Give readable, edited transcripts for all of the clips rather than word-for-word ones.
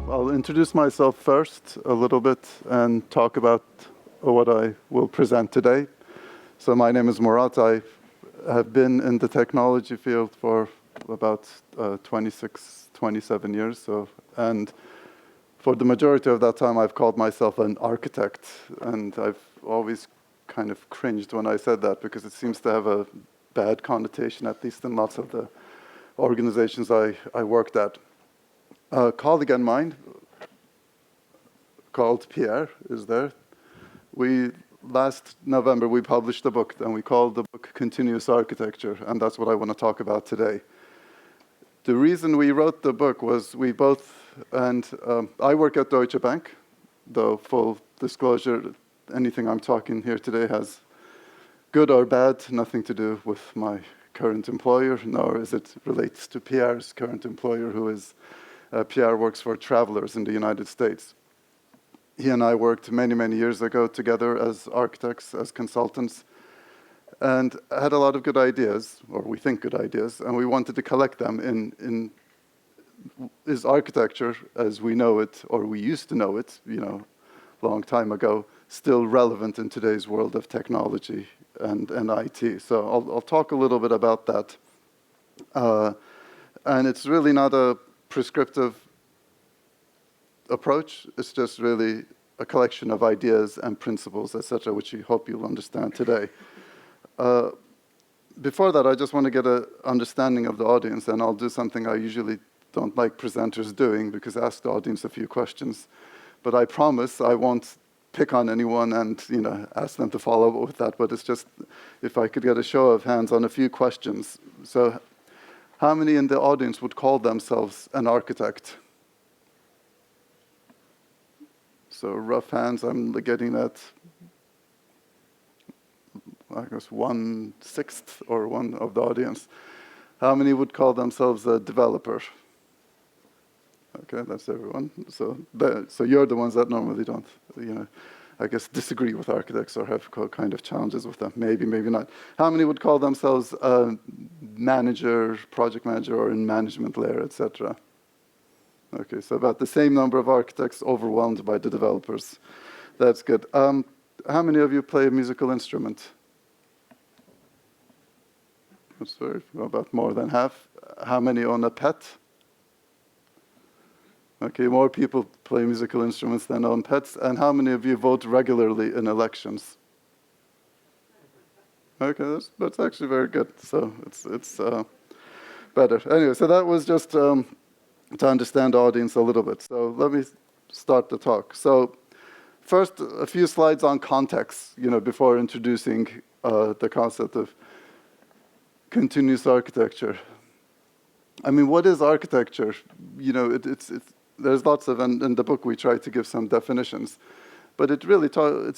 I'll introduce myself first a little bit and talk about what I will present today. So my name is Murat. I have been in the technology field for about 26, 27 years. And for the majority of that time, I've called myself an architect. And I've always kind of cringed when I said that because it seems to have a bad connotation, at least in lots of the organizations I worked at. A colleague of mine called Pierre is there. Last November, we published a book, and we called the book Continuous Architecture, and that's what I want to talk about today. The reason we wrote the book was we both, and I work at Deutsche Bank, though full disclosure, anything I'm talking here today has good or bad, nothing to do with my current employer, nor is it relates to Pierre's current employer, who is Pierre works for Travelers in the United States. He and I worked many, many years ago together as architects, as consultants, and had a lot of good ideas, or we think good ideas, and we wanted to collect them in is architecture as we know it, or we used to know it, long time ago, still relevant in today's world of technology and IT. So I'll talk a little bit about that. And it's really not a prescriptive approach. It's just really a collection of ideas and principles, etc., which we hope you'll understand today. Before that, I just want to get an understanding of the audience, and I'll do something I usually don't like presenters doing, because I ask the audience a few questions. But I promise I won't pick on anyone and ask them to follow up with that. But it's just, if I could get a show of hands on a few questions. So how many in the audience would call themselves an architect? So rough hands, I'm getting at, I guess, 1/6 or one of the audience. How many would call themselves a developer? Okay, that's everyone. So you're the ones that normally don't, I guess, disagree with architects or have kind of challenges with them. Maybe, maybe not. How many would call themselves a manager, project manager, or in management layer, etc.? Okay, so about the same number of architects overwhelmed by the developers. That's good. How many of you play a musical instrument? That's about more than half. How many own a pet? Okay, more people play musical instruments than own pets. And how many of you vote regularly in elections? Okay, that's actually very good. So it's better. Anyway, so that was just to understand the audience a little bit. So let me start the talk. So first, a few slides on context, before introducing the concept of continuous architecture. I mean, what is architecture? There's lots of, and in the book we try to give some definitions, but it's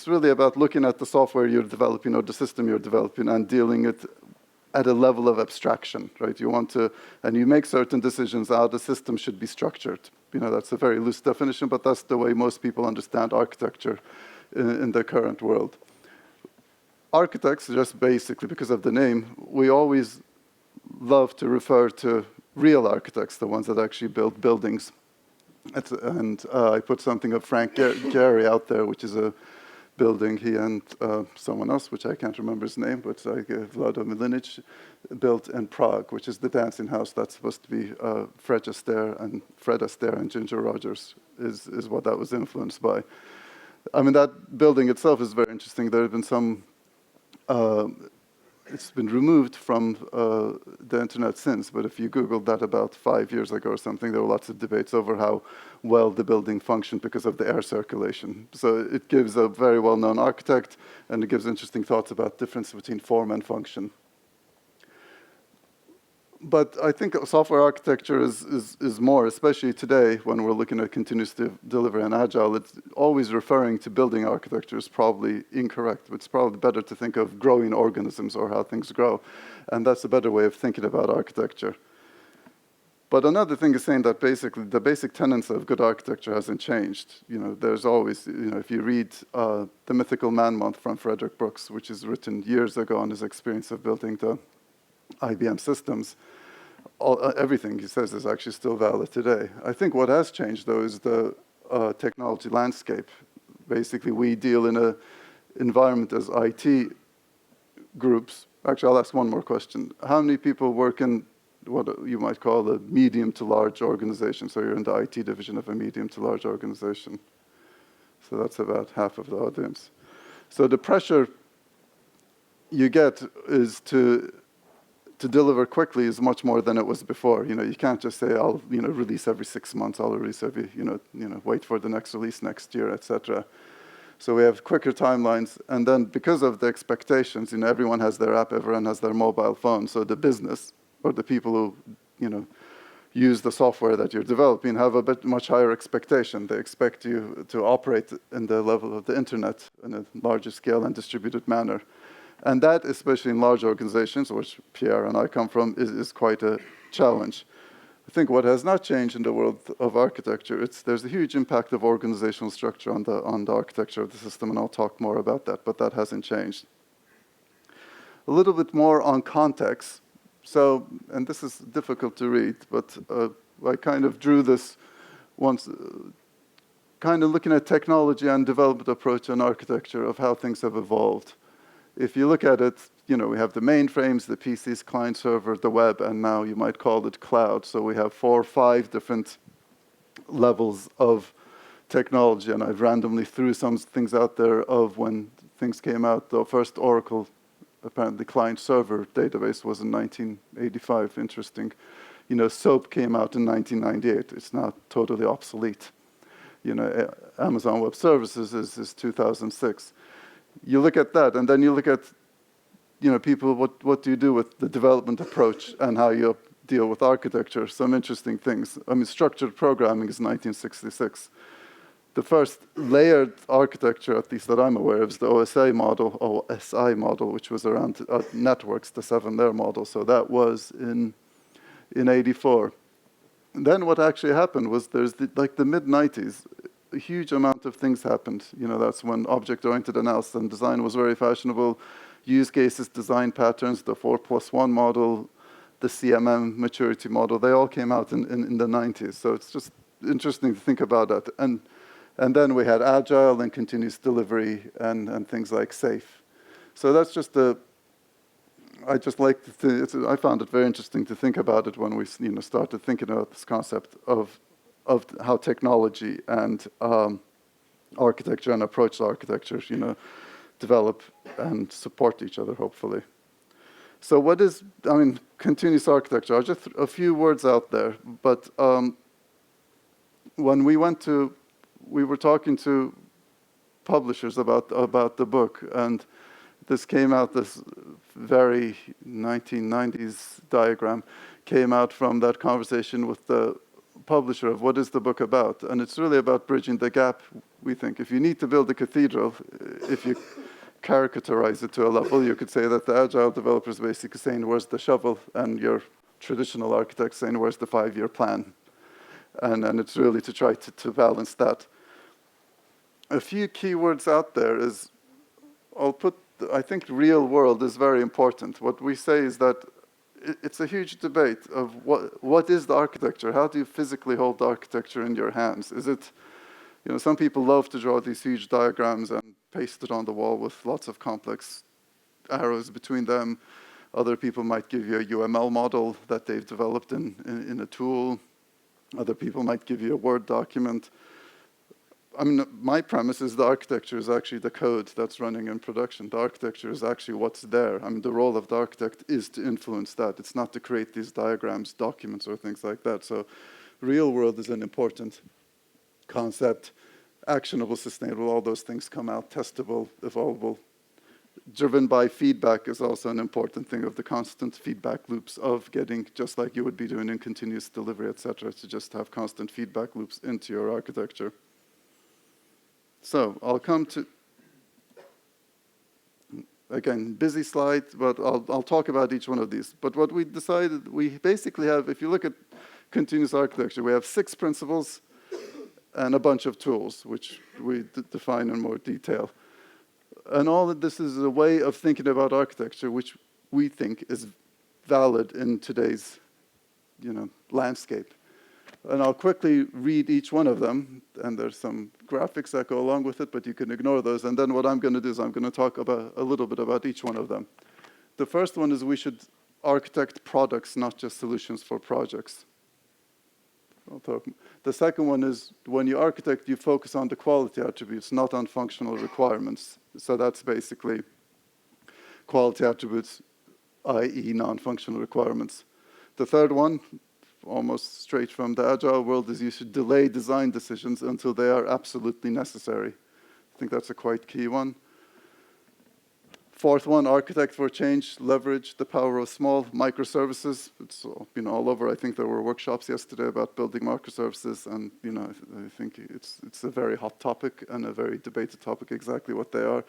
really about looking at the software you're developing or the system you're developing and dealing it at a level of abstraction, right? You want to, and you make certain decisions how the system should be structured. That's a very loose definition, but that's the way most people understand architecture in the current world. Architects, just basically because of the name, we always love to refer to real architects, the ones that actually build buildings. And I put something of Frank Gehry out there, which is a building he and someone else, which I can't remember his name, but Vlado Milinic, built in Prague, which is the dancing house that's supposed to be Fred Astaire and Ginger Rogers is what that was influenced by. I mean, that building itself is very interesting. There have been some, it's been removed from the internet since, but if you Googled that about 5 years ago or something, there were lots of debates over how well the building functioned because of the air circulation. So it gives a very well-known architect, and it gives interesting thoughts about difference between form and function. But I think software architecture is more, especially today when we're looking at continuous delivery and Agile, it's always referring to building architecture is probably incorrect. It's probably better to think of growing organisms or how things grow. And that's a better way of thinking about architecture. But another thing is saying that basically the basic tenets of good architecture hasn't changed. There's always, if you read The Mythical Man Month from Frederick Brooks, which is written years ago on his experience of building the IBM systems, everything he says is actually still valid today. I think what has changed, though, is the technology landscape. Basically, we deal in an environment as IT groups. Actually, I'll ask one more question. How many people work in what you might call a medium to large organization? So you're in the IT division of a medium to large organization. So that's about half of the audience. So the pressure you get is to deliver quickly is much more than it was before. You can't just say, I'll release every 6 months, I'll release every, wait for the next release next year, etc. So we have quicker timelines, and then because of the expectations, everyone has their app, everyone has their mobile phone. So the business or the people who use the software that you're developing have a much higher expectation. They expect you to operate in the level of the internet in a larger scale and distributed manner. And that, especially in large organizations, which Pierre and I come from, is quite a challenge. I think what has not changed in the world of architecture, there's a huge impact of organizational structure on the architecture of the system, and I'll talk more about that, but that hasn't changed. A little bit more on context. So, and this is difficult to read, but I kind of drew this once, kind of looking at technology and development approach and architecture of how things have evolved. If you look at it, we have the mainframes, the PCs, client server, the web, and now you might call it cloud. So we have 4 or 5 different levels of technology, and I've randomly threw some things out there of when things came out. The first Oracle, apparently client server database was in 1985. Interesting. SOAP came out in 1998. It's now totally obsolete. Amazon Web Services is 2006. You look at that, and then you look at, people, what do you do with the development approach and how you deal with architecture? Some interesting things. Structured programming is 1966. The first layered architecture, at least that I'm aware of, is the OSI model, which was around networks, the 7-layer model. So that was in 84. And then what actually happened was there's the mid-90s, a huge amount of things happened. That's when object-oriented analysis and design was very fashionable. Use cases, design patterns, the 4+1 model, the CMM maturity model, they all came out in the 90s. So it's just interesting to think about that. And then we had Agile and continuous delivery and things like SAFe. So that's just I found it very interesting to think about it when we started thinking about this concept of how technology and architecture and approach to architecture, develop and support each other, hopefully. So what is, continuous architecture? Just a few words out there, but when we were talking to publishers about the book, and this came out, this very 1990s diagram came out from that conversation with the publisher of what is the book about. And it's really about bridging the gap, we think. If you need to build a cathedral, if you caricaturize it to a level, you could say that the Agile developer is basically saying, where's the shovel? And your traditional architect saying, where's the 5-year plan? And it's really to try to balance that. A few keywords out there is, I think real world is very important. What we say is that it's a huge debate of what is the architecture? How do you physically hold the architecture in your hands? Is it, some people love to draw these huge diagrams and paste it on the wall with lots of complex arrows between them. Other people might give you a UML model that they've developed in a tool. Other people might give you a Word document. My premise is the architecture is actually the code that's running in production. The architecture is actually what's there. The role of the architect is to influence that. It's not to create these diagrams, documents, or things like that. So real world is an important concept. Actionable, sustainable, all those things come out. Testable, evolvable. Driven by feedback is also an important thing, of the constant feedback loops of getting, just like you would be doing in continuous delivery, et cetera, to just have constant feedback loops into your architecture. So I'll come to, again, busy slide, but I'll talk about each one of these. But what we decided, we basically have, if you look at continuous architecture, we have 6 principles and a bunch of tools, which we define in more detail. And all of this is a way of thinking about architecture, which we think is valid in today's, landscape. And I'll quickly read each one of them, and there's some graphics that go along with it, but you can ignore those. And then what I'm going to do is I'm going to talk about a little bit about each one of them. The first one is we should architect products, not just solutions for projects. The second one is when you architect, you focus on the quality attributes, not on functional requirements. So that's basically quality attributes, i.e. non-functional requirements. The third one, almost straight from the Agile world, is you should delay design decisions until they are absolutely necessary. I think that's a quite key one. Fourth one, architect for change, leverage the power of small microservices. It's all over. I think there were workshops yesterday about building microservices, and I think it's a very hot topic and a very debated topic exactly what they are.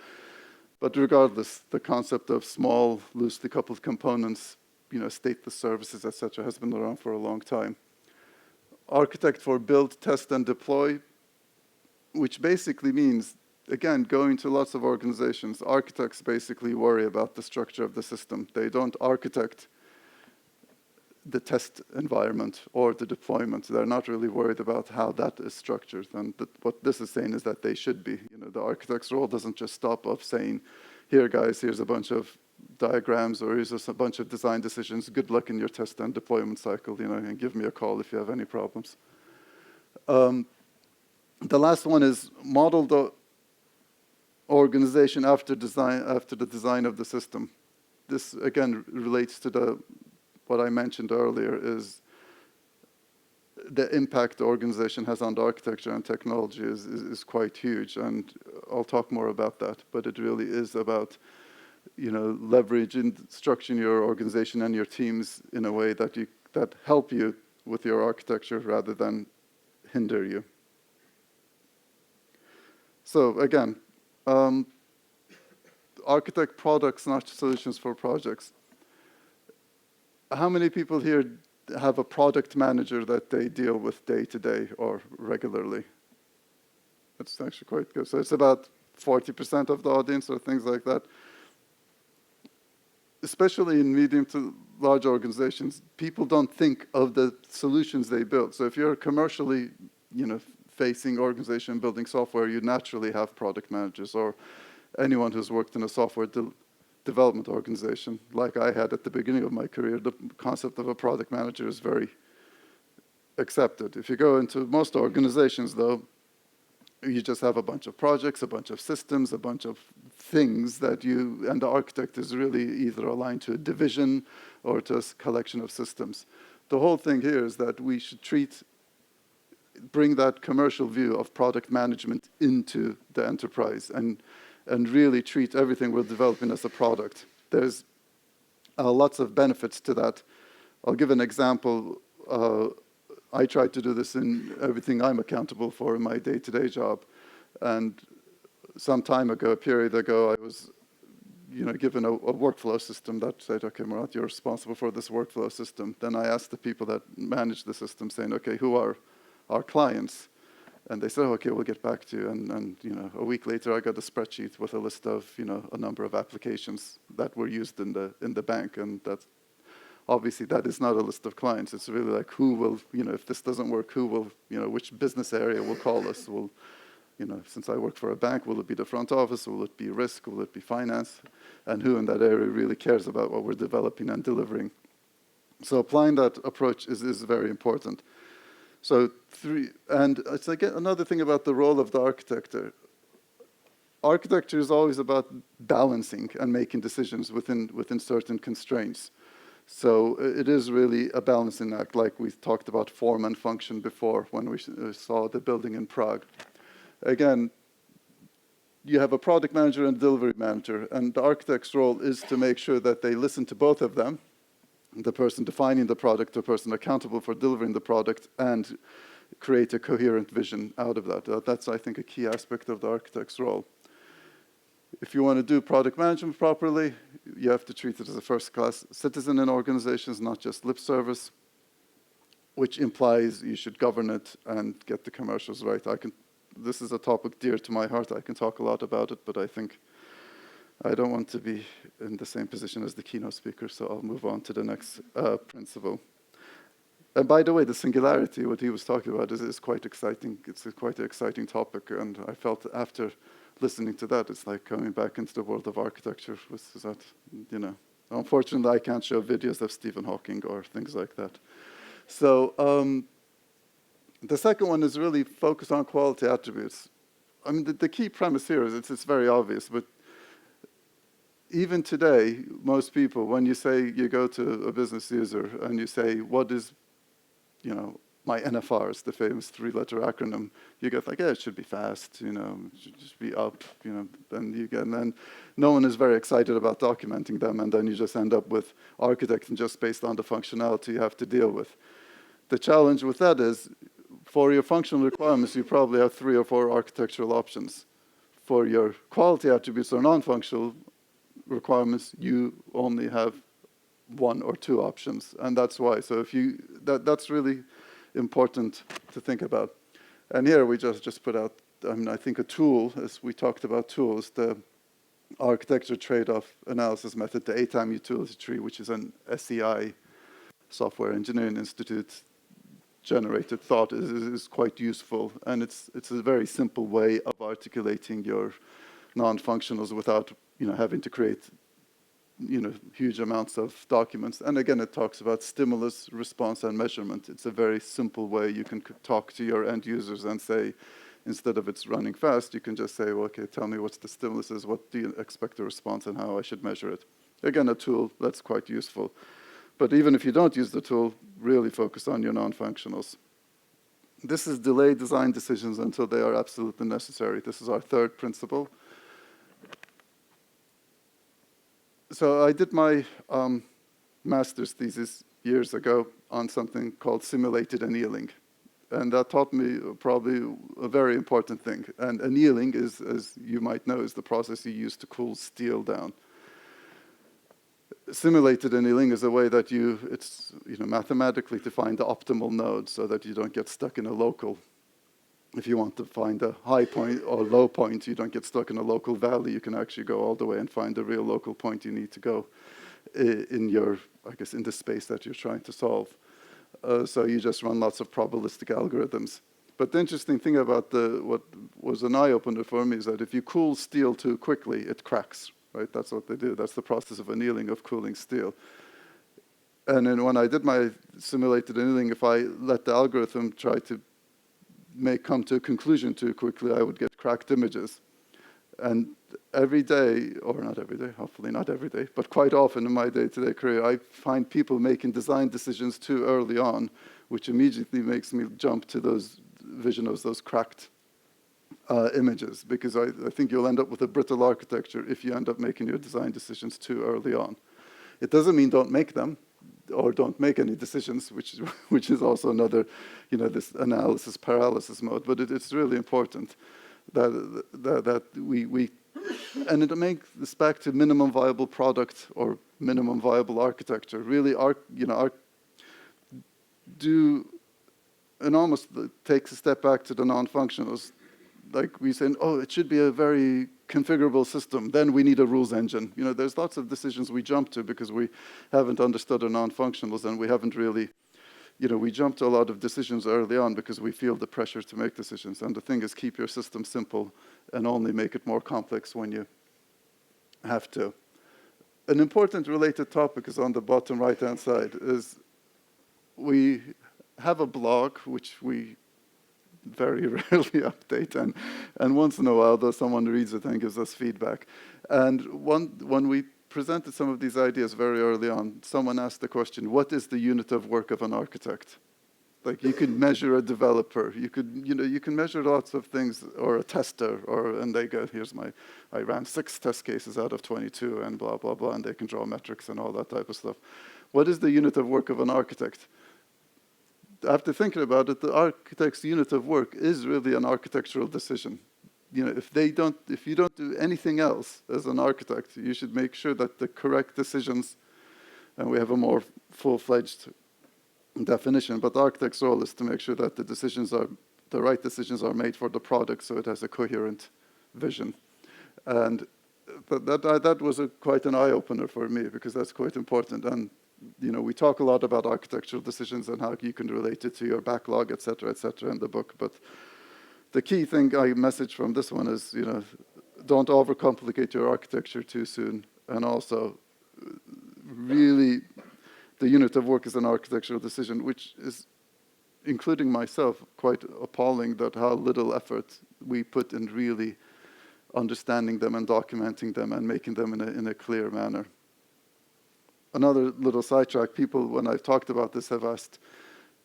But regardless, the concept of small, loosely coupled components, stateless services, etc., has been around for a long time. Architect for build, test, and deploy, which basically means, again, going to lots of organizations, architects basically worry about the structure of the system. They don't architect the test environment or the deployment. They're not really worried about how that is structured. And what this is saying is that they should be. The architect's role doesn't just stop of saying, here, guys, here's a bunch of diagrams, or here's a bunch of design decisions. Good luck in your test and deployment cycle, and give me a call if you have any problems. The last one is model the organization after the design of the system. This, again, relates to what I mentioned earlier, is the impact the organization has on the architecture and technology is quite huge, and I'll talk more about that, but it really is about leveraging, structuring your organization and your teams in a way that help you with your architecture rather than hinder you. So again, architect products, not solutions for projects. How many people here have a product manager that they deal with day to day or regularly? That's actually quite good. So it's about 40% of the audience or things like that. Especially in medium to large organizations, people don't think of the solutions they build. So if you're a commercially, facing organization building software, you naturally have product managers, or anyone who's worked in a software development organization, like I had at the beginning of my career. The concept of a product manager is very accepted. If you go into most organizations, though, you just have a bunch of projects, a bunch of systems, a bunch of things that and the architect is really either aligned to a division or to a collection of systems. The whole thing here is that we should bring that commercial view of product management into the enterprise and really treat everything we're developing as a product. There's lots of benefits to that. I'll give an example. I try to do this in everything I'm accountable for in my day-to-day job. And some time ago, a period ago, I was given a workflow system that said, okay, Murat, you're responsible for this workflow system. Then I asked the people that manage the system, saying, okay, who are our clients? And they said, okay, we'll get back to you. And a week later, I got a spreadsheet with a list of, a number of applications that were used in the bank. And that's obviously that is not a list of clients. It's really like who will, if this doesn't work, who will, which business area will call us? Will, since I work for a bank, will it be the front office? Will it be risk? Will it be finance? And who in that area really cares about what we're developing and delivering? So applying that approach is very important. So and it's like another thing about the role of the architect. Architecture is always about balancing and making decisions within certain constraints. So it is really a balancing act, like we talked about form and function before when we saw the building in Prague. Again, you have a product manager and a delivery manager, and the architect's role is to make sure that they listen to both of them, the person defining the product, the person accountable for delivering the product, and create a coherent vision out of that. That's, I think, a key aspect of the architect's role. If you want to do product management properly, you have to treat it as a first-class citizen in organizations, not just lip service. which implies you should govern it and get the commercials right. This is a topic dear to my heart. I can talk a lot about it, but I think I don't want to be in the same position as the keynote speaker, so I'll move on to the next principle. And by the way, the singularity, what he was talking about, is quite exciting. It's quite an exciting topic, and I felt after listening to that, it's like coming back into the world of architecture. Unfortunately, I can't show videos of Stephen Hawking or things like that. So the second one is really focus on quality attributes. I mean, the key premise here is it's very obvious, but even today, most people, when you say you go to a business user and you say, what is, my NFR is the famous 3-letter acronym, you get like, yeah, it should be fast, it should just be up, and then no one is very excited about documenting them, and then you just end up with architecting just based on the functionality you have to deal with. The challenge with that is, for your functional requirements, you probably have 3 or 4 architectural options. For your quality attributes or non-functional requirements, you only have 1 or 2 options, and that's why. So that's really important to think about. And here we just put out, I think a tool, as we talked about tools, the architecture trade-off analysis method, the ATAM utility tree, which is an SEI, Software Engineering Institute, generated thought is quite useful, and it's a very simple way of articulating your non-functionals without having to create huge amounts of documents. And again, it talks about stimulus, response, and measurement. It's a very simple way you can talk to your end users and say, instead of it's running fast, you can just say, well, okay, tell me what's the stimulus is, what do you expect the response, and how I should measure it. Again, a tool that's quite useful. But even if you don't use the tool, really focus on your non-functionals. This is delay design decisions until they are absolutely necessary. This is our third principle. So I did my master's thesis years ago on something called simulated annealing. And that taught me probably a very important thing. And annealing is, as you might know, is the process you use to cool steel down. Simulated annealing is a way that it's mathematically to find the optimal node so that you don't get stuck in a local. If you want to find a high point or low point, you don't get stuck in a local valley. You can actually go all the way and find the real local point you need to go in the space that you're trying to solve. So you just run lots of probabilistic algorithms. But the interesting thing about what was an eye-opener for me is that if you cool steel too quickly, it cracks. Right? That's what they do. That's the process of annealing, of cooling steel. And then when I did my simulated annealing, if I let the algorithm try to come to a conclusion too quickly, I would get cracked images. And every day, or not every day, hopefully not every day, but quite often in my day-to-day career, I find people making design decisions too early on, which immediately makes me jump to those vision of those cracked images, because I think you'll end up with a brittle architecture if you end up making your design decisions too early on. It doesn't mean don't make them, or don't make any decisions, which is also another, this analysis paralysis mode. But it's really important that we and it makes this back to minimum viable product or minimum viable architecture. Really, and almost takes a step back to the non-functionals. Like we say, oh, it should be a very configurable system. Then we need a rules engine. There's lots of decisions we jump to because we haven't understood our non-functionals, and we haven't really, we jump to a lot of decisions early on because we feel the pressure to make decisions. And the thing is, keep your system simple and only make it more complex when you have to. An important related topic is on the bottom right-hand side. Is we have a blog which we very rarely update, and once in a while, though, someone reads it and gives us feedback. And when we presented some of these ideas very early on, someone asked the question, what is the unit of work of an architect? Like, you could measure a developer, you can measure lots of things, or a tester, and they go, I ran 6 test cases out of 22, and blah, blah, blah, and they can draw metrics and all that type of stuff. What is the unit of work of an architect? After thinking about it, the architect's unit of work is really an architectural decision. If you don't do anything else as an architect, you should make sure that the correct decisions, and we have a more full-fledged definition, but the architect's role is to make sure that the right decisions are made for the product, so it has a coherent vision. And that was quite an eye-opener for me, because that's quite important. And we talk a lot about architectural decisions and how you can relate it to your backlog, et cetera, in the book. But the key thing I message from this one is, don't overcomplicate your architecture too soon. And also, really, the unit of work is an architectural decision, which is, including myself, quite appalling that how little effort we put in really understanding them and documenting them and making them in a clear manner. Another little sidetrack, people, when I've talked about this, have asked,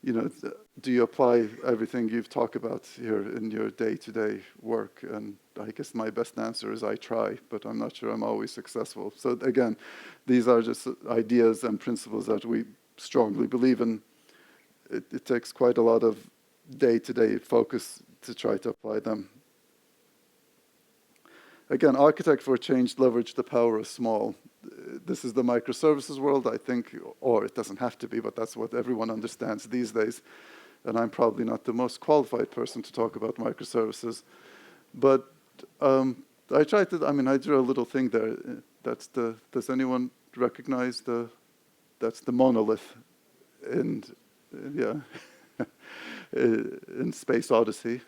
do you apply everything you've talked about here in your day-to-day work? And I guess my best answer is I try, but I'm not sure I'm always successful. So again, these are just ideas and principles that we strongly believe in. It takes quite a lot of day-to-day focus to try to apply them. Again, architect for change, leverage the power of small. This is the microservices world, I think, or it doesn't have to be, but that's what everyone understands these days. And I'm probably not the most qualified person to talk about microservices. But I tried to, I drew a little thing there. Does anyone recognize that's the monolith in Space Odyssey.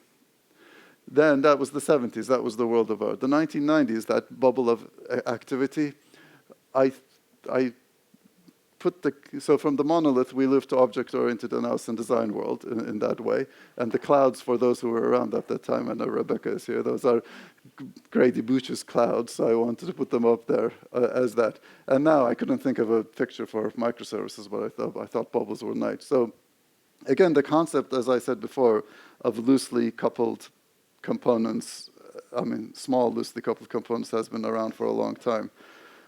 Then that was the 70s, that was the world of art. The 1990s, that bubble of activity, I put so from the monolith, we moved to object-oriented analysis and design world in that way. And the clouds, for those who were around at that time, I know Rebecca is here, those are Grady Booch's clouds, so I wanted to put them up there as that. And now I couldn't think of a picture for microservices, but I thought bubbles were nice. So again, the concept, as I said before, of loosely coupled components, small loosely coupled components has been around for a long time.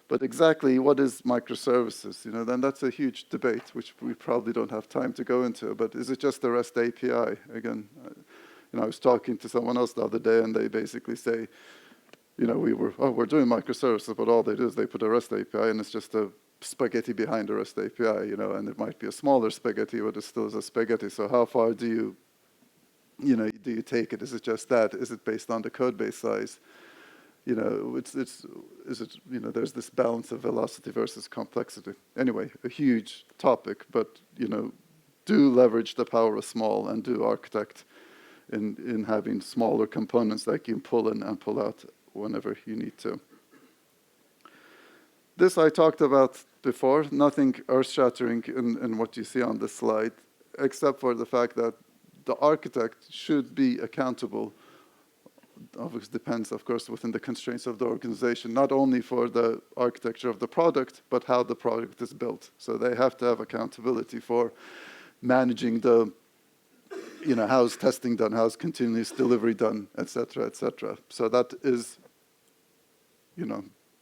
But exactly what is microservices? Then that's a huge debate, which we probably don't have time to go into. But is it just the REST API? Again, I was talking to someone else the other day, and they basically say, we're doing microservices, but all they do is they put a REST API, and it's just a spaghetti behind a REST API, and it might be a smaller spaghetti, but it still is a spaghetti. So how far do you take it? Is it just that? Is it based on the code base size? There's this balance of velocity versus complexity. Anyway, a huge topic, but, do leverage the power of small and do architect in having smaller components that you can pull in and pull out whenever you need to. This I talked about before, nothing earth-shattering in what you see on this slide, except for the fact that the architect should be accountable. Obviously depends, of course, within the constraints of the organization, not only for the architecture of the product, but how the product is built. So they have to have accountability for managing the, how's testing done, how's continuous delivery done, et cetera, et cetera. So that is,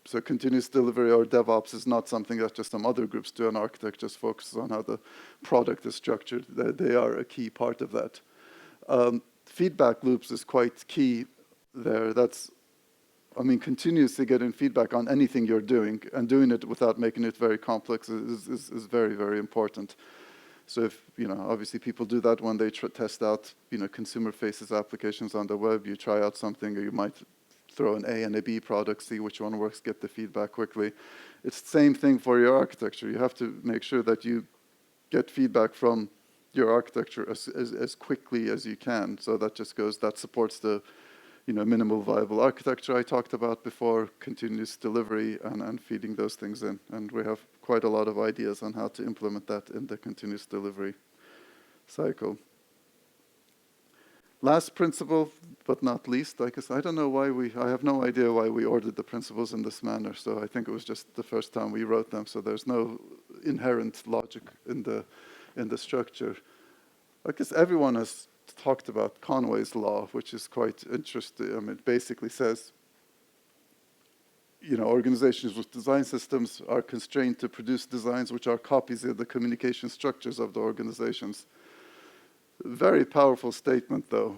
so continuous delivery or DevOps is not something that just some other groups do. An architect just focuses on how the product is structured. They are a key part of that. Feedback loops is quite key there. That's, continuously getting feedback on anything you're doing and doing it without making it very complex is very, very important. So if, obviously people do that when they test out, consumer-faces applications on the web. You try out something, or you might throw an A and a B product, see which one works, get the feedback quickly. It's the same thing for your architecture. You have to make sure that you get feedback from your architecture as quickly as you can. So that just that supports the, minimal viable architecture I talked about before, continuous delivery, and feeding those things in. And we have quite a lot of ideas on how to implement that in the continuous delivery cycle. Last principle, but not least, I guess I don't know why I have no idea why we ordered the principles in this manner. So I think it was just the first time we wrote them. So there's no inherent logic in the structure. I guess everyone has talked about Conway's law, which is quite interesting. It basically says, organizations with design systems are constrained to produce designs which are copies of the communication structures of the organizations. Very powerful statement, though,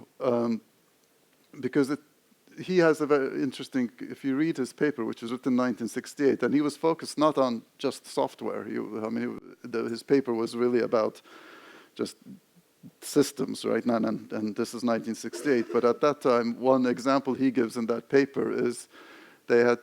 because he has a very interesting, if you read his paper, which was written in 1968, and he was focused not on just software. His paper was really about just systems, right? And this is 1968. But at that time, one example he gives in that paper is they had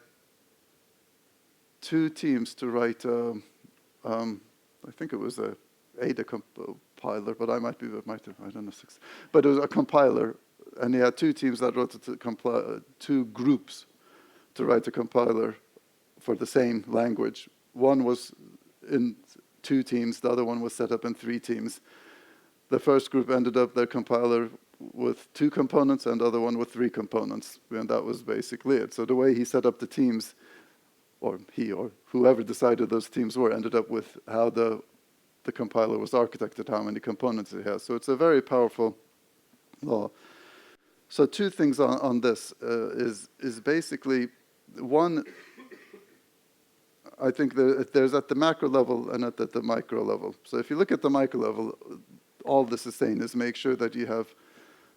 2 teams to write, I think it was a Ada compiler, but I don't know, 6. But it was a compiler, and he had 2 teams that wrote it to 2 groups to write a compiler for the same language. One was in 2 teams, the other one was set up in 3 teams. The first group ended up their compiler with 2 components and the other one with 3 components, and that was basically it. So the way he set up the teams, or he or whoever decided those teams were, ended up with how the compiler was architected, how many components it has. So it's a very powerful law. So 2 things on this is basically, one, I think there's at the macro level and at the micro level. So if you look at the micro level, all this is saying is make sure that you have,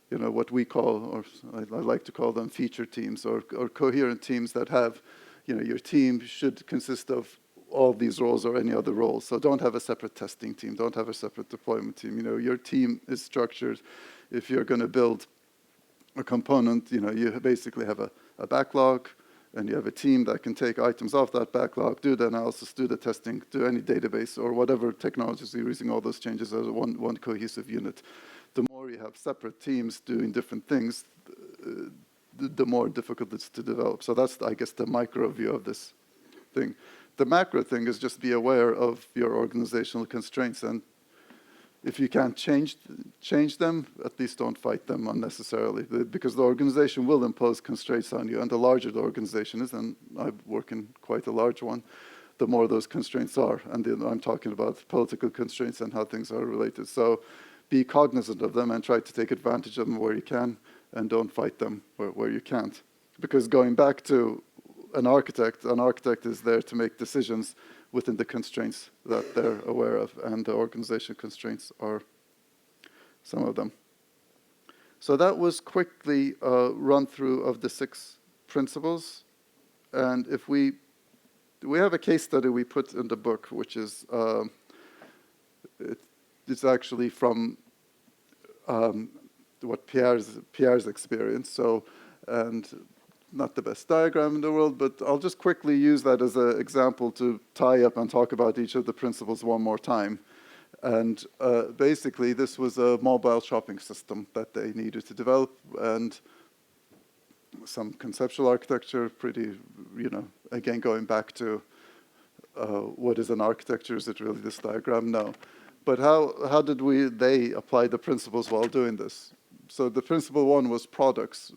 what we call, or I like to call them feature teams or coherent teams that have, your team should consist of all these roles or any other roles. So don't have a separate testing team. Don't have a separate deployment team. Your team is structured. If you're going to build a component, you basically have a backlog, and you have a team that can take items off that backlog, do the analysis, do the testing, do any database or whatever technologies you're using, all those changes as one cohesive unit. The more you have separate teams doing different things, the more difficult it's to develop. So that's, I guess, the micro view of this thing. The macro thing is just be aware of your organizational constraints, and if you can't change them, at least don't fight them unnecessarily, because the organization will impose constraints on you, and the larger the organization is, and I work in quite a large one, the more those constraints are. And I'm talking about political constraints and how things are related. So be cognizant of them and try to take advantage of them where you can, and don't fight them where you can't. Because going back to an architect is there to make decisions within the constraints that they're aware of, and the organization constraints are some of them. So that was quickly a run through of the 6 principles. And if we have a case study we put in the book, which is it's actually from what Pierre's experience. So, and not the best diagram in the world, but I'll just quickly use that as an example to tie up and talk about each of the principles one more time. And basically, this was a mobile shopping system that they needed to develop, and some conceptual architecture, pretty, again, going back to what is an architecture? Is it really this diagram? No. But how did they apply the principles while doing this? So the principle 1 was products.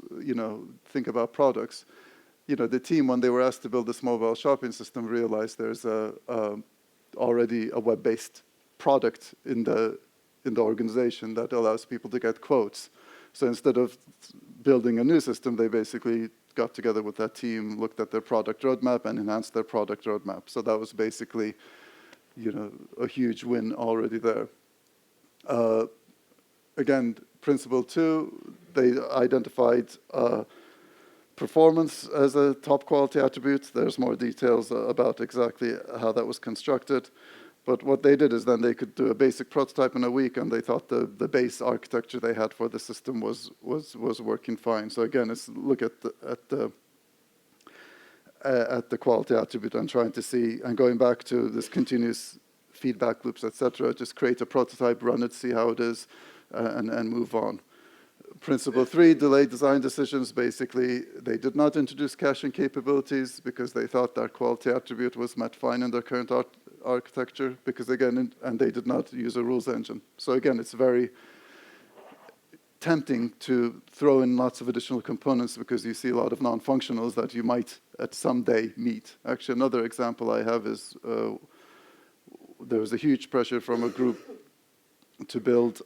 Think about products. The team, when they were asked to build this mobile shopping system, realized there's already a web-based product in the organization that allows people to get quotes. So instead of building a new system, they basically got together with that team, looked at their product roadmap, and enhanced their product roadmap. So that was basically, a huge win already there. Again, principle 2, they identified performance as a top quality attribute. There's more details about exactly how that was constructed. But what they did is then they could do a basic prototype in a week, and they thought the base architecture they had for the system was working fine. So again, it's look at the quality attribute and trying to see, and going back to this continuous feedback loops, etc. Just create a prototype, run it, see how it is, and move on. Principle 3, delayed design decisions. Basically, they did not introduce caching capabilities because they thought that quality attribute was met fine in their current architecture, because again, and they did not use a rules engine. So again, it's very tempting to throw in lots of additional components because you see a lot of non-functionals that you might at some day meet. Actually, another example I have is there was a huge pressure from a group to build,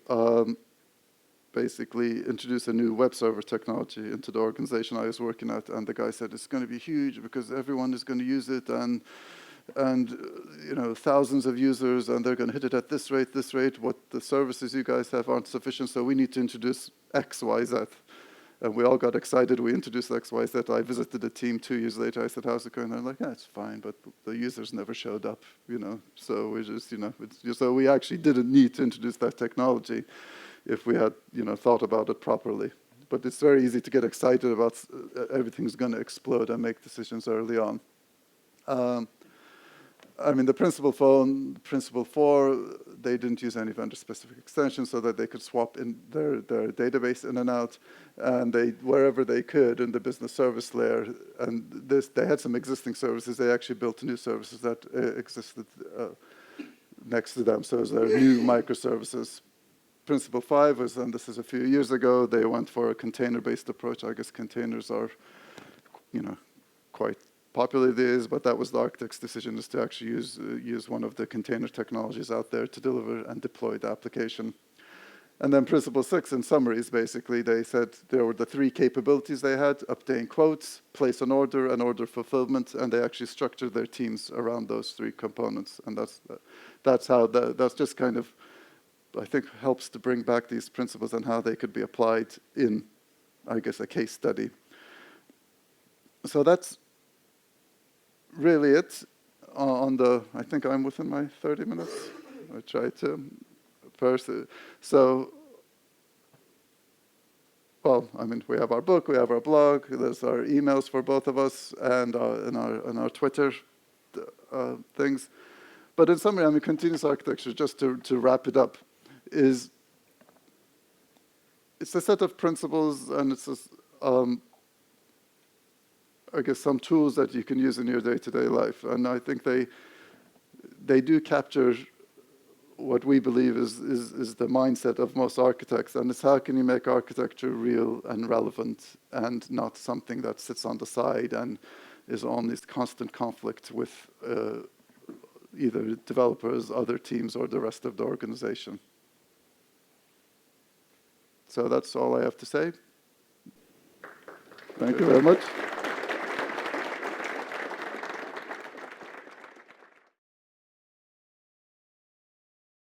basically introduce a new web server technology into the organization I was working at, and the guy said it's going to be huge because everyone is going to use it, and thousands of users, and they're going to hit it at this rate. What the services you guys have aren't sufficient, so we need to introduce X, Y, Z. And we all got excited. We introduced XYZ. I visited the team 2 years later. I said, how's it going? And they're like, yeah, it's fine, but the users never showed up, So we just, so we actually didn't need to introduce that technology if we had, thought about it properly. But it's very easy to get excited about everything's going to explode and make decisions early on. The Principal Phone, Principal 4, they didn't use any vendor-specific extensions so that they could swap in their database in and out, and wherever they could in the business service layer. And they had some existing services. They actually built new services that existed next to them. So it was their new microservices. Principle 5 was, and this is a few years ago, they went for a container-based approach. I guess containers are, quite popular these, but that was the architect's decision, is to actually use one of the container technologies out there to deliver and deploy the application. And then Principle 6, in summary, is basically they said there were the 3 capabilities they had: obtain quotes, place an order, and order fulfillment, and they actually structured their teams around those 3 components. And that's just kind of, I think, helps to bring back these principles and how they could be applied in, I guess, a case study. So that's really it I think I'm within my 30 minutes. I try to first. So, well, we have our book, we have our blog, there's our emails for both of us, and our Twitter things. But in summary, continuous architecture, just to wrap it up, it's a set of principles, and it's I guess some tools that you can use in your day-to-day life. And I think they do capture what we believe is the mindset of most architects, and it's how can you make architecture real and relevant and not something that sits on the side and is on this constant conflict with either developers, other teams, or the rest of the organization. So that's all I have to say. Thank you very much.